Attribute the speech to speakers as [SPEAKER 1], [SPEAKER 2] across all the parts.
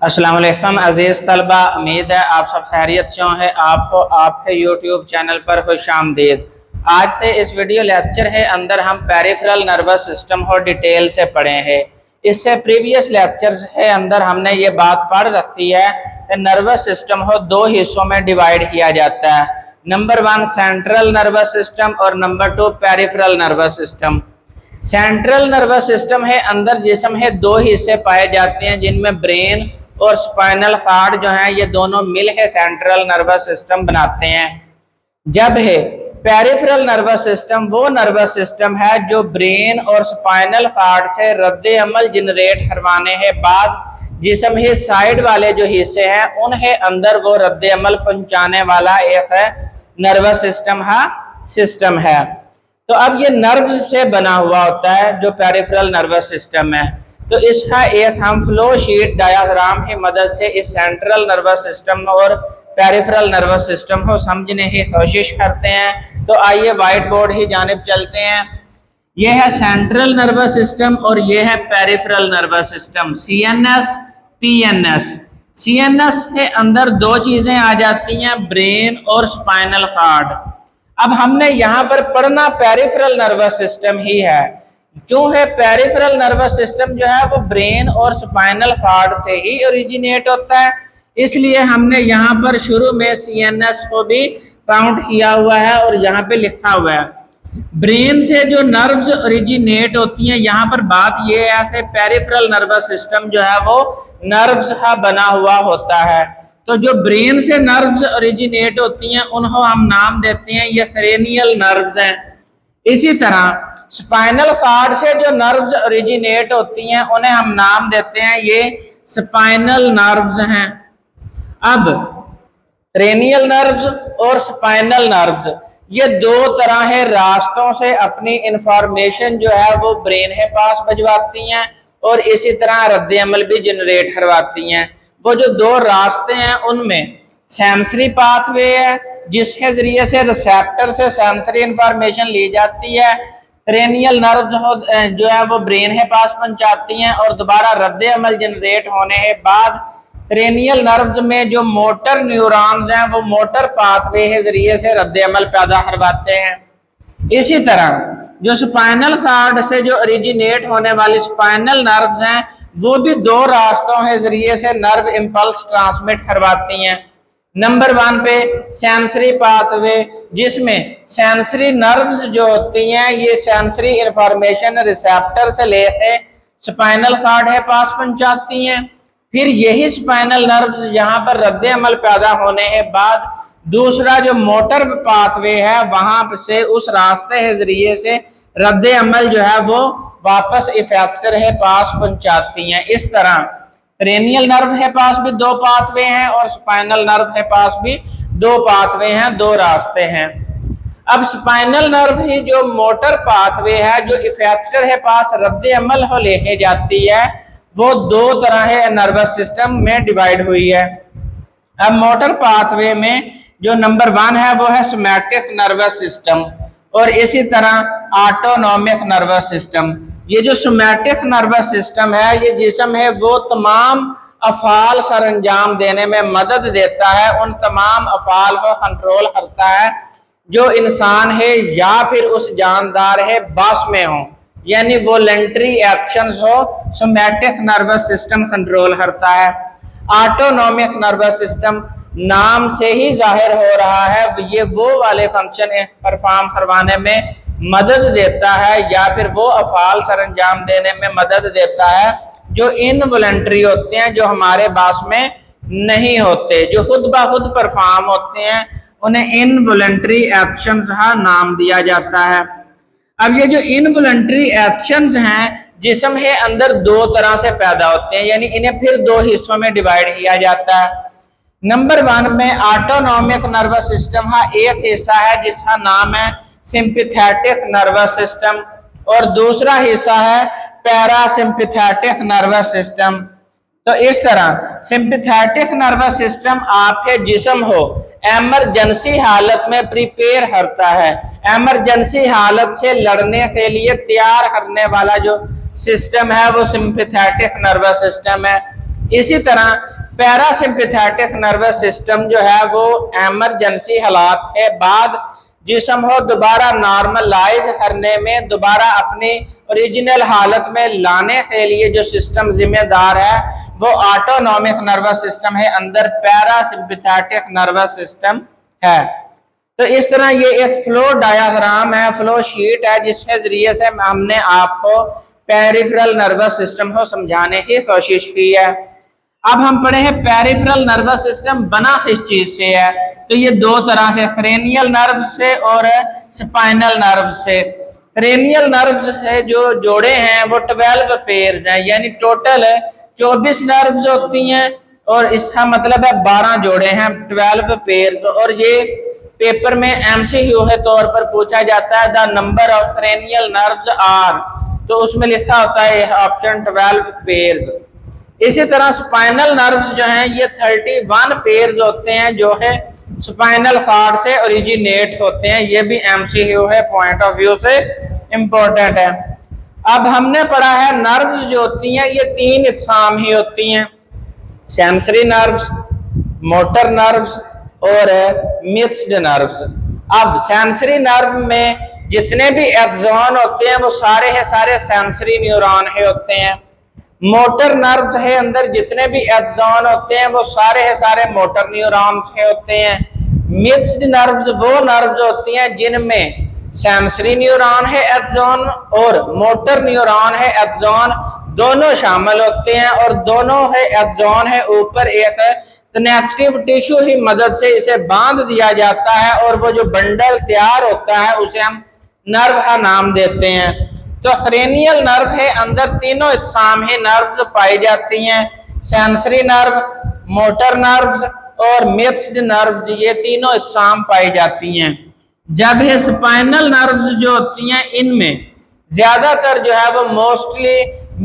[SPEAKER 1] अस्सलाम वालेकुम अजीज़ तलबा, उम्मीद है आप सब खैरियत से हैं। आपको आपके यूट्यूब चैनल पर खुशामदीद। आज के इस वीडियो लेक्चर है अंदर हम पेरिफेरल नर्वस सिस्टम को डिटेल से पढ़े हैं। इससे प्रीवियस लेक्चर्स है अंदर हमने ये बात पढ़ रखी है कि नर्वस सिस्टम को दो हिस्सों में डिवाइड किया जाता है। नंबर 1 सेंट्रल नर्वस सिस्टम और number 2 peripheral nervous system. Central nervous system है अंदर जिस्म है दो हिस्से पाए जाते हैं, जिनमें ब्रेन और स्पाइनल कॉर्ड जो है ये दोनों मिल के सेंट्रल नर्वस सिस्टम बनाते हैं। जब है पेरिफेरल नर्वस सिस्टम वो नर्वस सिस्टम है जो ब्रेन और स्पाइनल कॉर्ड से रद्द अमल जनरेट करवाने के बाद जिस्म के साइड वाले जो हिस्से हैं उन्हें अंदर वो रद्द अमल पहुंचाने वाला एक नर्वस सिस्टम है। तो अब ये नर्व से बना हुआ होता है जो पेरिफेरल नर्वस सिस्टम है। तो इसका एक हम फ्लो शीट डायग्राम की मदद से इस सेंट्रल नर्वस सिस्टम और पेरिफेरल नर्वस सिस्टम को समझने की कोशिश करते हैं। तो आइए व्हाइट बोर्ड की जानिब चलते हैं। यह है सेंट्रल नर्वस सिस्टम और यह है peripheral nervous system, CNS PNS. CNS के अंदर दो चीजें आ जाती हैं, ब्रेन और स्पाइनल कॉर्ड। अब हमने यहाँ पर पढ़ना पेरिफेरल नर्वस सिस्टम ही है। जो है पेरिफेरल नर्वस सिस्टम जो है वो ब्रेन और स्पाइनल कॉर्ड से ही ओरिजिनेट होता है, इसलिए हमने यहाँ पर शुरू में सीएनएस को भी काउंट किया हुआ है और यहाँ पे लिखा हुआ है। ब्रेन से जो नर्व्स ओरिजिनेट होती हैं, यहाँ पर बात यह है कि पेरिफेरल नर्वस सिस्टम जो है वो नर्व्स का बना हुआ होता है। तो जो ब्रेन से नर्व्स ओरिजिनेट होती हैं उनको हम नाम देते हैं ये क्रेनियल नर्व्स हैं। इसी तरह स्पाइनल कॉर्ड से जो नर्व्स ओरिजिनेट होती हैं उन्हें हम नाम देते हैं ये स्पाइनल नर्व्स हैं। अब क्रेनियल नर्व्स और स्पाइनल नर्व्स ये दो तरह के रास्तों से अपनी इंफॉर्मेशन जो है वो ब्रेन के पास भिजवाती हैं और इसी तरह रद्द अमल भी जनरेट करवाती हैं। वो जो दो रास्ते हैं उनमें सेंसरी पाथवे है जिसके जरिए से रिसेप्टर से सेंसरी इंफॉर्मेशन ली जाती है, क्रेनियल नर्व जो है वो ब्रेन के पास पहुंचाती हैं और दोबारा रद्द अमल जनरेट होने के बाद क्रेनियल नर्व्स में जो मोटर न्यूरॉन्स हैं वो मोटर पाथवे के जरिए से रद्द अमल पैदा करवाते हैं। इसी तरह जो स्पाइनल कॉर्ड से जो ओरिजिनेट होने वाली स्पाइनल नर्व्स हैं वो भी दो रास्तों के जरिए से नर्व इंपल्स ट्रांसमिट करवाती हैं। नंबर 1 पे सेंसरी पाथवे, जिसमें सेंसरी नर्व्स जो होती हैं ये सेंसरी इंफॉर्मेशन रिसेप्टर से लेकर स्पाइनल कॉर्ड के पास पहुंचाती हैं। फिर यही स्पाइनल नर्व्स यहाँ पर रद्द अमल पैदा होने के बाद दूसरा जो मोटर पाथवे है वहां से उस रास्ते के जरिए से रद्द अमल जो है वो वापस इफेक्टर के पास पहुंचाती हैं। इस तरह क्रेनियल नर्व के पास भी दो पाथवे हैं और स्पाइनल नर्व के पास भी दो पाथवे हैं, दो रास्ते हैं। अब स्पाइनल नर्व ही जो मोटर पाथवे है जो इफेक्टर के पास रद्द अमल को लेके जाती है वो दो तरह के नर्वस सिस्टम में डिवाइड हुई है। अब मोटर पाथवे में जो नंबर 1 है वो है सोमैटिक नर्वस सिस्टम और इसी तरह ऑटोनोमिक नर्वस सिस्टम। ये जो सोमैटिक नर्वस सिस्टम है ये जिस्म है वो तमाम अफाल सर अंजाम देने में मदद देता है, उन तमाम अफाल को कंट्रोल करता है जो इंसान है या फिर उस जानदार है बस में हो, यानी वॉलंटरी एक्शंस हो सोमैटिक नर्वस सिस्टम कंट्रोल करता है। ऑटोनोमिक नर्वस सिस्टम नाम से ही जाहिर हो रहा है ये वो वाले फंक्शन परफॉर्म करवाने में मदद देता है या फिर वो अफाल सर अंजाम देने में मदद देता है जो इनवॉलंटरी होते हैं, जो हमारे पास में नहीं होते, जो खुद ब खुद परफॉर्म होते हैं, उन्हें इनवॉलंटरी एक्शंस का नाम दिया जाता है। अब ये जो इनवॉलंटरी एक्शंस हैं जिस्म के अंदर दो तरह से पैदा होते हैं, यानी इन्हें फिर दो हिस्सों में डिवाइड किया जाता है। नंबर 1 में ऑटोनोमिक नर्वस सिस्टम का एक हिस्सा है जिसका नाम है सिंपैथेटिक नर्वस सिस्टम और दूसरा हिस्सा है पैरासिम्पैथेटिक नर्वस सिस्टम। तो इस तरह सिंपैथेटिक नर्वस सिस्टम आपके जिस्म हो एमरजेंसी हालत में प्रिपेयर करता है, एमरजेंसी हालत से लड़ने के लिए तैयार करने वाला जो सिस्टम है वो सिंपैथेटिक नर्वस सिस्टम है। इसी तरह पैरासिम्पैथेटिक नर्वस सिस्टम जो है वो एमरजेंसी हालात के बाद जिस्म को दोबारा नॉर्मलाइज करने में, दोबारा अपनी ओरिजिनल हालत में लाने के लिए जो सिस्टम जिम्मेदार है वो ऑटोनॉमिक नर्वस सिस्टम है, अंदर पैरासिम्पैथेटिक नर्वस सिस्टम है। तो इस तरह ये एक फ्लो डायग्राम है, फ्लो शीट है, जिसके जरिए से हमने आपको पेरिफेरल नर्वस सिस्टम को समझाने की कोशिश की है। अब हम पढ़े हैं पेरिफेरल नर्वस सिस्टम बना किस चीज से है। तो ये दो तरह से, क्रेनियल नर्व से और स्पाइनल नर्व से। क्रेनियल नर्व से जो जोड़े हैं वो 12 पेयर्स हैं, यानी टोटल 24 नर्व्स होती हैं और इसका मतलब है 12 जोड़े हैं, 12 पेयर्स। और ये पेपर में एमसीक्यू के तौर पर पूछा जाता है, the number of cranial nerves are, तो उसमें लिखा होता है ऑप्शन 12 पेयर्स। इसी तरह स्पाइनल नर्व्स जो हैं ये 31 पेयर्स होते हैं, जो है स्पाइनल कॉर्ड से ओरिजिनेट होते हैं। ये भी एमसीक्यू है, पॉइंट ऑफ व्यू से इंपॉर्टेंट है। अब हमने पढ़ा है नर्व्स जो होती हैं ये 3 इकसाम ही होती हैं, सेंसरी नर्व्स, मोटर नर्व्स और मिक्स्ड नर्व्स। अब सेंसरी नर्व में जितने भी एक्सॉन होते हैं वो सारे के सारे सेंसरी न्यूरॉन ही होते हैं। मोटर नर्व है, अंदर जितने भी एक्सॉन होते हैं वो सारे के सारे मोटर न्यूरॉन्स के होते हैं। मिक्स्ड नर्व्स वो नर्व्स होती हैं जिनमें सेंसरी न्यूरॉन है एक्सॉन और मोटर न्यूरॉन है एक्सॉन, दोनों शामिल होते हैं और दोनों है एक्सॉन है ऊपर एक कनेक्टिव टिश्यू की मदद से इसे बांध दिया जाता है और वो जो बंडल तैयार होता है उसे हम नर्व का नाम देते हैं। तो क्रेनियल नर्व है, अंदर तीनों इकसाम ही नर्व्स पाई जाती हैं, सेंसरी नर्व, मोटर नर्व्स और मिक्स्ड नर्व्स, ये तीनों इकसाम पाई जाती हैं। जब ये स्पाइनल नर्व्स जो होती हैं इनमें ज्यादातर जो है वो मोस्टली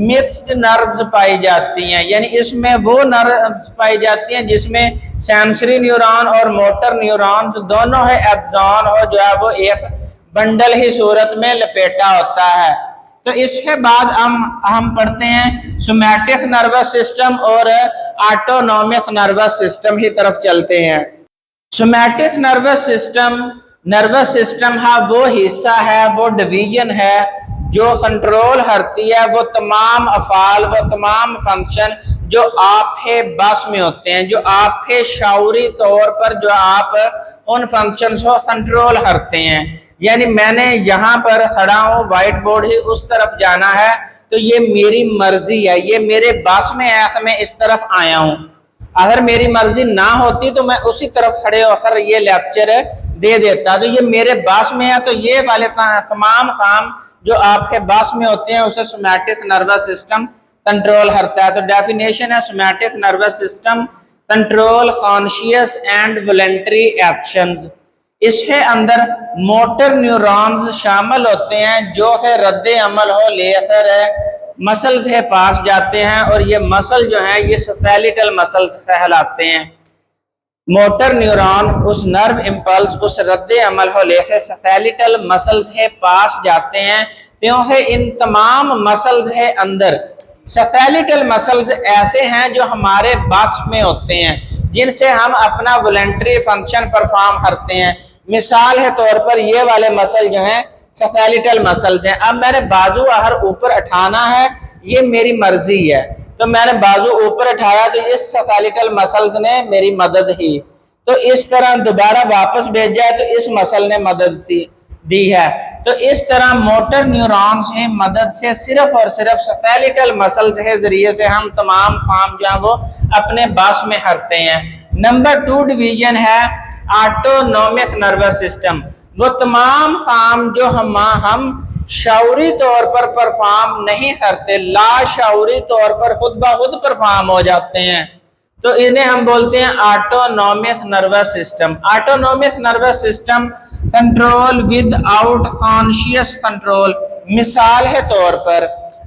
[SPEAKER 1] मिक्स्ड नर्व्स पाई जाती हैं, यानी इसमें वो नर्व्स पाई जाती हैं जिसमें सेंसरी न्यूरॉन और मोटर न्यूरॉन दोनों है एक्सॉन हो जो है वो एक बंडल ही सूरत में लपेटा होता है। तो इसके बाद हम पढ़ते हैं सोमैटिक नर्वस सिस्टम और ऑटोनॉमिक नर्वस सिस्टम की तरफ चलते हैं। सोमैटिक नर्वस सिस्टम है वो हिस्सा है, वो डिवीजन है जो कंट्रोल करती है वो तमाम अफाल, वो तमाम फंक्शन जो आपके बस में होते हैं, जो आपके शऊरी तौर पर जो आप उन फंक्शंस को कंट्रोल करते हैं। यानी मैंने यहाँ पर खड़ा हूँ, व्हाइट बोर्ड ही उस तरफ जाना है, तो ये मेरी मर्जी है, ये मेरे बस में है कि मैं इस तरफ आया हूँ। अगर मेरी मर्जी ना होती तो मैं उसी तरफ खड़े होकर ये लेक्चर दे देता। तो ये मेरे बस में है, तो ये वाले तमाम काम जो आपके बस में होते हैं उसे सोमैटिक नर्वस सिस्टम कंट्रोल करता है। तो डेफिनेशन है somatic nervous system control conscious and voluntary actions. इसके अंदर मोटर न्यूरॉन्स शामिल होते हैं जो है रद्द अमल हो लेकर मसल के पास जाते हैं और ये मसल जो है ये स्केलेटल मसल कहलाते हैं। मोटर न्यूरॉन उस नर्व इम्पल्स उस रद्द अमल को लेकर स्केलेटल मसल्स के पास जाते हैं, क्योंकि इन तमाम मसल्स के अंदर स्केलेटल मसल्स ऐसे हैं जो हमारे बस में होते हैं, जिनसे हम अपना वॉलंटरी फंक्शन परफॉर्म करते हैं। मिसाल के तौर पर ये वाले मसल जो हैं स्केलेटल मसल्स हैं। अब मैंने बाजू अगर ऊपर उठाना है, ये मेरी मर्जी है, तो मैंने बाजू ऊपर उठाया तो इस स्केलेटल मसल्स ने मेरी मदद की। तो इस तरह दोबारा वापस भेजा तो इस मसल ने मदद दी है। तो इस तरह मोटर न्यूरॉन्स की मदद से सिर्फ और सिर्फ स्केलेटल मसल के जरिए से हम तमाम काम जो है वो अपने बस में करते हैं। नंबर 2 डिवीजन है ऑटोनॉमिक नर्वस सिस्टम। वो तमाम काम जो हम शऊरी तौर पर परफॉर्म नहीं करते, लाशऊरी तौर पर खुद ब खुद परफॉर्म हो जाते हैं, तो इन्हें हम बोलते हैं autonomic nervous system. Autonomic nervous system control with out conscious control. मिसाल के तौर पर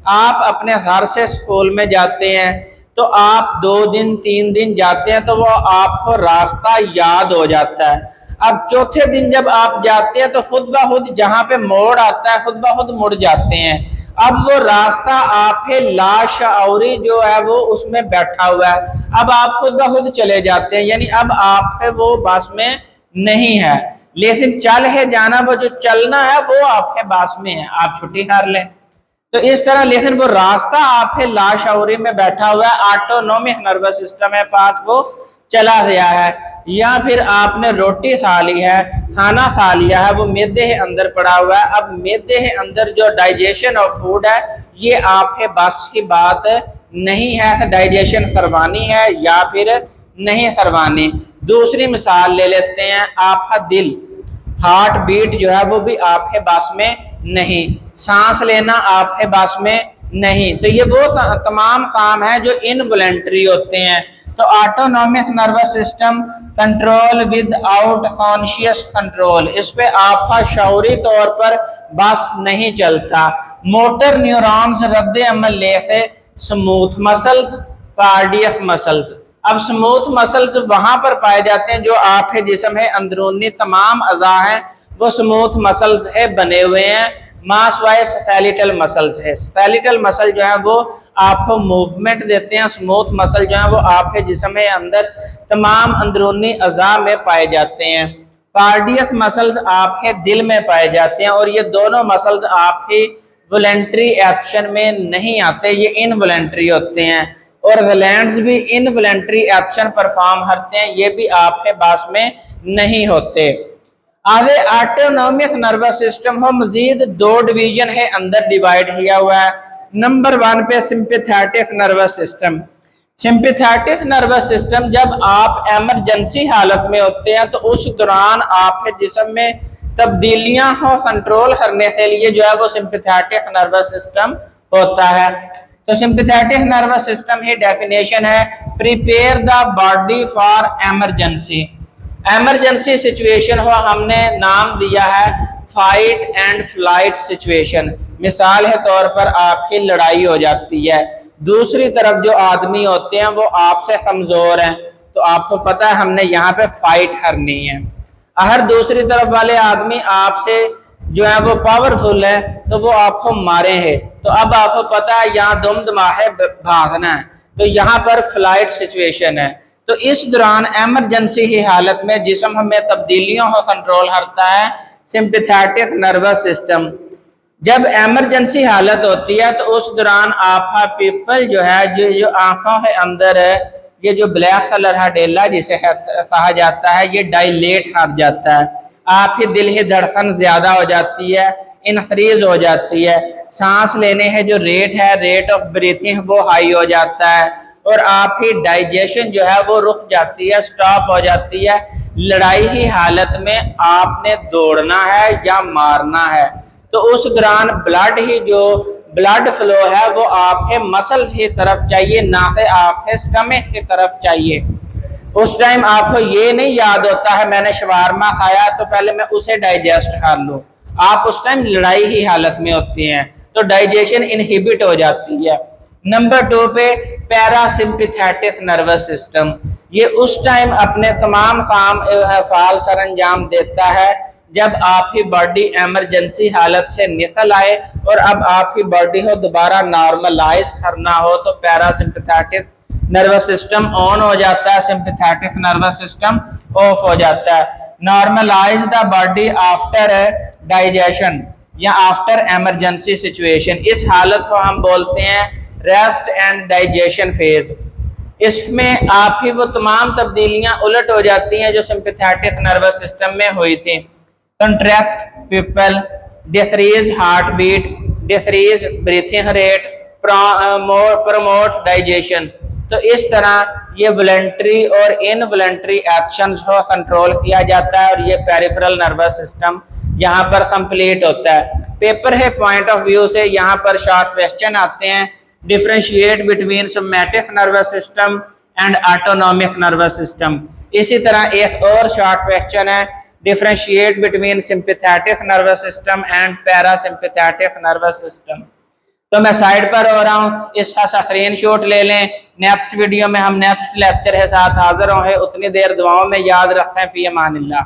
[SPEAKER 1] आप अपने घर से स्कूल में जाते हैं, तो आप 2 दिन 3 दिन जाते हैं तो वो आपको रास्ता याद हो जाता है। अब चौथे दिन जब आप जाते हैं तो खुद ब खुद जहाँ पे मोड़ आता है खुद ब खुद मुड़ जाते हैं। अब वो रास्ता आप है लाशऊरी जो है वो उसमें बैठा हुआ है। अब आप खुद ब खुद चले जाते हैं, यानी अब आप है वो बस में नहीं है, लेकिन चल है जाना, वो जो चलना है वो आपके बस में है, आप छुट्टी कर लें। तो इस तरह, लेकिन वो रास्ता आप है लाशऊरी में बैठा हुआ है, ऑटोनोमिक नर्वस सिस्टम है पास, वो चला गया है। या फिर आपने रोटी खा ली है, खाना खा लिया है, वो मैदे के अंदर पड़ा हुआ है। अब मैदे के अंदर जो डाइजेशन ऑफ फूड है, ये आपके बस की बात नहीं है, डाइजेशन करवानी है या फिर नहीं करवानी। दूसरी मिसाल ले लेते हैं, आपका दिल, हार्ट बीट जो है वो भी आपके बस में नहीं, सांस लेना आपके बस में नहीं। तो ये वो तमाम काम है जो इनवॉलंटरी होते हैं। तो autonomic nervous system control with out conscious control, इस पे आपका शऊरी तौर पर बस नहीं चलता। मोटर न्यूरॉन्स रद्द अमल लेते स्मूथ मसल्स, कार्डियक मसल्स। अब स्मूथ मसल्स वहां पर पाए जाते हैं जो आपके जिस्म है, अंदरूनी तमाम अज़ा हैं वो स्मूथ मसल्स है बने हुए हैं। मास वाइज स्केलेटल मसल्स है, स्केलेटल मसल जो है वो आपको मूवमेंट देते हैं, स्मूथ मसल जो है वो आपके जिस्म के अंदर तमाम अंदरूनी अज़ा में पाए जाते हैं। कार्डियक मसल्स आपके दिल में पाए जाते हैं, और ये दोनों मसल्स आपकी वॉलंटरी एक्शन में नहीं आते, ये इनवॉलंटरी होते हैं। और ग्लैंड्स भी इनवॉलंटरी एक्शन परफॉर्म करते हैं, ये भी आपके पास में नहीं होते। आगे ऑटोनोमिक नर्वस सिस्टम हो, मजीद दो डिवीजन है अंदर डिवाइड किया हुआ है। नंबर 1 पे sympathetic nervous system. Sympathetic nervous system, जब आप इमरजेंसी हालत में होते हैं तो उस दौरान आपके जिस्म में तब्दीलियां हो कंट्रोल करने के लिए जो है वो सिंपैथेटिक नर्वस सिस्टम होता है। तो सिंपैथेटिक नर्वस सिस्टम की डेफिनेशन है, prepare the body for emergency. Emergency situation हो, हमने नाम दिया है फाइट एंड फ्लाइट सिचुएशन। मिसाल के तौर पर आपकी लड़ाई हो जाती है, दूसरी तरफ जो आदमी होते हैं वो आपसे कमजोर हैं, तो आपको पता है हमने यहाँ पे फाइट करनी है। अगर दूसरी तरफ वाले आदमी आपसे जो है वो पावरफुल है तो वो आपको मारे है, तो अब आपको पता है यहाँ दुम दमाहे भागना है, तो यहाँ पर फ्लाइट सिचुएशन है। तो इस दौरान इमरजेंसी की हालत में जिस्म हमें तब्दीलियों को कंट्रोल करता है सिंपैथेटिक नर्वस सिस्टम। जब इमरजेंसी हालत होती है तो उस दौरान आपका पीपल जो है, जो आंखों के अंदर है, ये जो ब्लैक कलर है डेला जिसे कहा जाता है, ये डायलेट कर जाता है, आपकी दिल की धड़कन ज्यादा हो जाती है, इनक्रीज हो जाती है, सांस लेने है जो रेट है, रेट ऑफ ब्रीथिंग वो हाई हो जाता है, और आपकी डाइजेशन जो है वो रुक जाती है, स्टॉप हो जाती है। लड़ाई की हालत में आपने दौड़ना है या मारना है, तो उस दौरान ब्लड फ्लो है वो आपके मसल्स की तरफ चाहिए, ना कि आपके स्टमक की तरफ चाहिए। उस टाइम आपको ये नहीं याद होता है मैंने शवारमा खाया तो पहले मैं उसे डाइजेस्ट कर लूं, आप उस टाइम लड़ाई की हालत में होते हैं, तो डाइजेशन इनहिबिट हो जाती है। नंबर 2 पे पैरासिम्पैथेटिक नर्वस सिस्टम, ये उस टाइम अपने तमाम काम अफ़आल सर अंजाम देता है जब आपकी बॉडी इमरजेंसी हालत से निकल आए और अब आपकी बॉडी को दोबारा नॉर्मलाइज करना हो, तो पैरासिम्पैथेटिक नर्वस सिस्टम ऑन हो जाता है, सिंपैथेटिक नर्वस सिस्टम ऑफ हो जाता है। Normalize the body after digestion या आफ्टर इमरजेंसी सिचुएशन, इस हालत को हम बोलते हैं रेस्ट एंड डाइजेशन फेज। इसमें आपकी वो तमाम तब्दीलियां उलट हो जाती हैं जो सिंपैथेटिक नर्वस सिस्टम में हुई थी। Contract pupil, decrease heart beat, decrease breathing rate, promote digestion. तो इस तरह ये वॉलंटरी और इनवॉलंटरी एक्शंस को कंट्रोल किया जाता है, और ये पेरिफेरल नर्वस सिस्टम यहाँ पर कंप्लीट होता है। पेपर है पॉइंट ऑफ व्यू से यहाँ पर शॉर्ट क्वेश्चन आते हैं, differentiate between somatic nervous system and autonomic nervous system. इसी तरह एक और शॉर्ट क्वेश्चन है, differentiate between sympathetic nervous system and parasympathetic nervous system. तो मैं साइड पर हो रहा हूँ, इसका स्क्रीनशॉट ले लें। नेक्स्ट वीडियो में हम नेक्स्ट लेक्चर के साथ हाजिर होंगे, उतनी देर दुआओं में याद रखें। फी अमानिल्लाह।